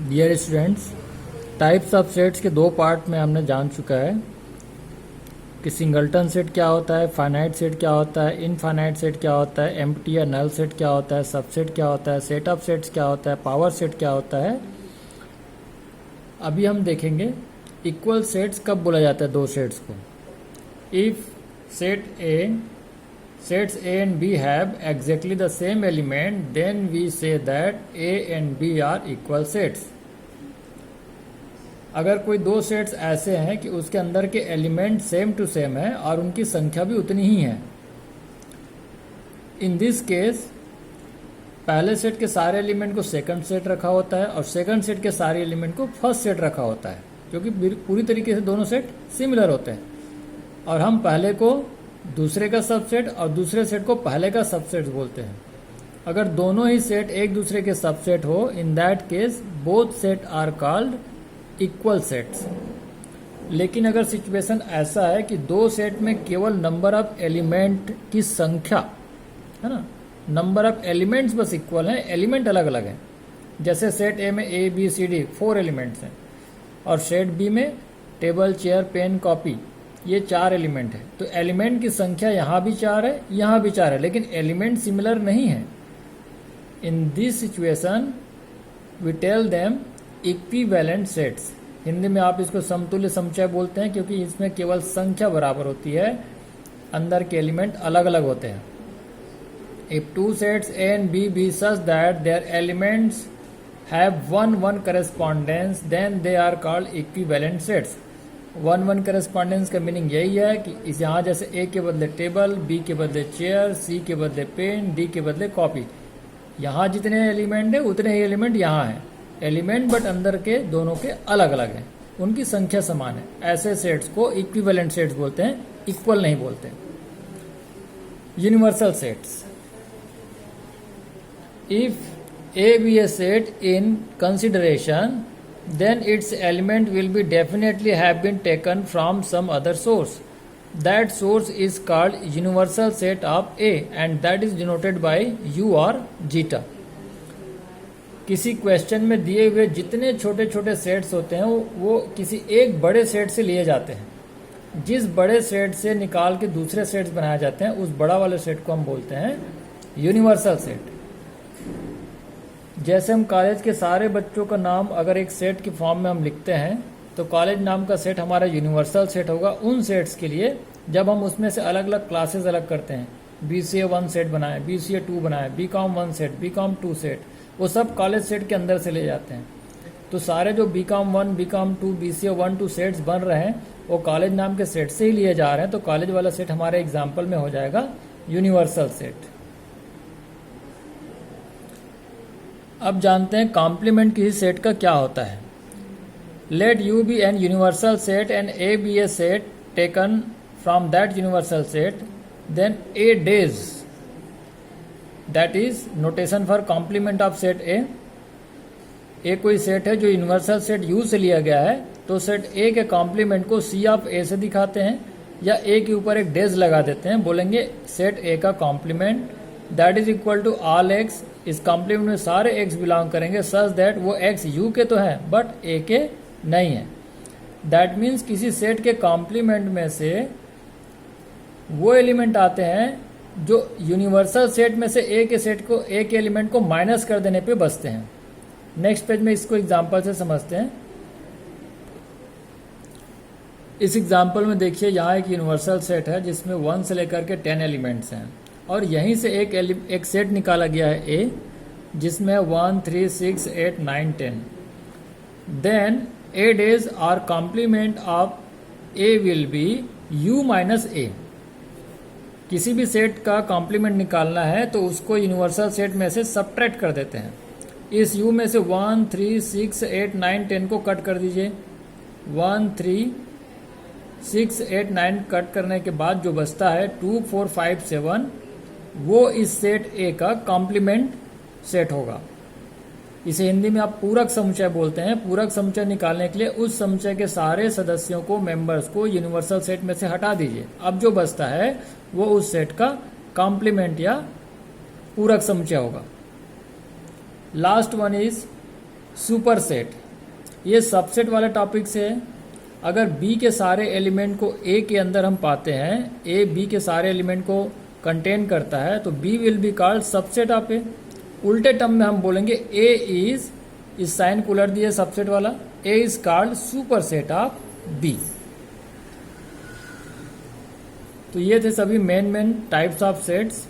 Dear students, types of sets के दो part में हमने जान चुका है कि सिंगलटन सेट क्या होता है, फाइनाइट सेट क्या होता है, इनफाइनाइट सेट क्या होता है, एम्प्टी या नल सेट क्या होता है, सबसेट क्या होता है, सेट ऑफ सेट्स क्या होता है, पावर सेट क्या होता है। अभी हम देखेंगे इक्वल सेट्स कब बोला जाता है दो सेट्स को। If sets A and B have exactly the same element, then we say that A and B are equal sets. अगर कोई दो सेट्स ऐसे हैं कि उसके अंदर के एलिमेंट सेम टू सेम है और उनकी संख्या भी उतनी ही है, इन दिस केस पहले सेट के सारे एलिमेंट को सेकंड सेट रखा होता है और सेकंड सेट के सारे एलिमेंट को फर्स्ट सेट रखा होता है, क्योंकि पूरी तरीके से दोनों सेट सिमिलर होते हैं। और हम पहले को दूसरे का सबसेट और दूसरे सेट को पहले का सबसेट बोलते हैं। अगर दोनों ही सेट एक दूसरे के सबसेट हो, in that case both set are called equal sets. लेकिन अगर सिचुएशन ऐसा है कि दो सेट में केवल नंबर ऑफ एलिमेंट की संख्या है ना, नंबर ऑफ एलिमेंट्स बस इक्वल हैं, एलिमेंट अलग अलग हैं। जैसे सेट ए में A B C D 4 elements हैं और सेट बी में टेबल चेयर पेन कॉपी ये 4 एलिमेंट है, तो एलिमेंट की संख्या यहाँ भी 4 है, यहाँ भी 4 है, लेकिन एलिमेंट सिमिलर नहीं है। In this situation we tell them equivalent sets. Hindi में आप इसको समतुल्य समुच्चय बोलते हैं, क्योंकि इसमें केवल संख्या बराबर होती है, अंदर के एलिमेंट अलग अलग होते हैं। If two sets A and B be such that their elements have 1-1 correspondence, then they are called equivalent sets. 1-1 correspondence का मीनिंग यही है कि इस यहाँ जैसे ए के बदले टेबल, बी के बदले चेयर, सी के बदले पेन, डी के बदले कॉपी, यहाँ जितने एलिमेंट है उतने ही एलिमेंट यहाँ हैं। एलिमेंट बट अंदर के दोनों के अलग अलग हैं, उनकी संख्या समान है। ऐसे सेट्स को इक्विवेलेंट सेट्स बोलते हैं, इक्वल नहीं बोलते। Universal sets. If A B a set in consideration, then its element will be definitely have been taken from some other source. That source is called universal set of A and that is denoted by U or zeta. किसी question में दिए हुए जितने छोटे छोटे sets होते हैं वो किसी एक बड़े सेट से लिए जाते हैं। जिस बड़े सेट से निकाल के दूसरे सेट्स बनाए जाते हैं, उस बड़ा वाले सेट को हम बोलते हैं यूनिवर्सल सेट। जैसे हम कॉलेज के सारे बच्चों का नाम अगर एक सेट की फॉर्म में हम लिखते हैं, तो कॉलेज नाम का सेट हमारा यूनिवर्सल सेट होगा उन सेट्स के लिए जब हम उसमें से अलग अलग क्लासेस अलग करते हैं। BCA 1 सेट बनाए, BCA 2 बनाए, BCom 1 सेट, BCom 2 सेट, वो सब कॉलेज सेट के अंदर से ले जाते हैं। तो सारे जो BCom 1, BCom 2, BCA 1, 2 सेट्स बन रहे हैं वो कॉलेज नाम के सेट से ही लिए जा रहे हैं। तो कॉलेज वाला सेट हमारे एग्जाम्पल में हो जाएगा यूनिवर्सल सेट। अब जानते हैं कॉम्प्लीमेंट किसी सेट का क्या होता है। Let U be an universal set and A B a set taken from that universal set, then A dash, that is notation for complement of set A. A कोई set है जो universal set you से लिया गया है, तो set ए के complement को सी ऑफ ए से दिखाते हैं या ए के ऊपर एक डेज लगा देते हैं, बोलेंगे सेट ए का complement that is equal to all X. इस कॉम्प्लीमेंट में सारे एक्स बिलोंग करेंगे सच दैट वो एक्स यू के तो है बट ए के नहीं है। दैट मीन्स किसी सेट के कॉम्प्लीमेंट में से वो एलिमेंट आते हैं जो यूनिवर्सल सेट में से ए के सेट को, ए के एलिमेंट को माइनस कर देने पे बचते हैं। नेक्स्ट पेज में इसको एग्जाम्पल से समझते हैं। इस एग्जाम्पल में देखिए यहाँ एक यूनिवर्सल सेट है जिसमें 1 से लेकर के 10 एलिमेंट्स हैं और यहीं से एक सेट निकाला गया है ए, जिसमें 1, 3, 6, 8, 9, 10। Then A dash or complement of A will be U minus A. किसी भी सेट का कॉम्प्लीमेंट निकालना है तो उसको यूनिवर्सल सेट में से सबट्रैक्ट कर देते हैं। इस यू में से 1, 3, 6, 8, 9, 10 को कट कर दीजिए। 1, 3, 6, 8, 9 कट करने के बाद जो बचता है 2, 4, 5, 7, वो इस सेट ए का कॉम्प्लीमेंट सेट होगा। इसे हिंदी में आप पूरक समुच्चय बोलते हैं। पूरक समुच्चय निकालने के लिए उस समुच्चय के सारे सदस्यों को, मेंबर्स को यूनिवर्सल सेट में से हटा दीजिए। अब जो बचता है वो उस सेट का कॉम्प्लीमेंट या पूरक समुच्चय होगा। Last one is super set, ये सबसेट वाले टॉपिक से है। अगर बी के सारे एलिमेंट को ए के अंदर हम पाते हैं, ए बी के सारे एलिमेंट को कंटेन करता है, तो B will be called subset of A. उल्टे टर्म में हम बोलेंगे ए इज, इस साइन को उलट दिए सबसेट वाला, A is called superset of B. तो ये थे सभी मेन टाइप्स ऑफ सेट्स।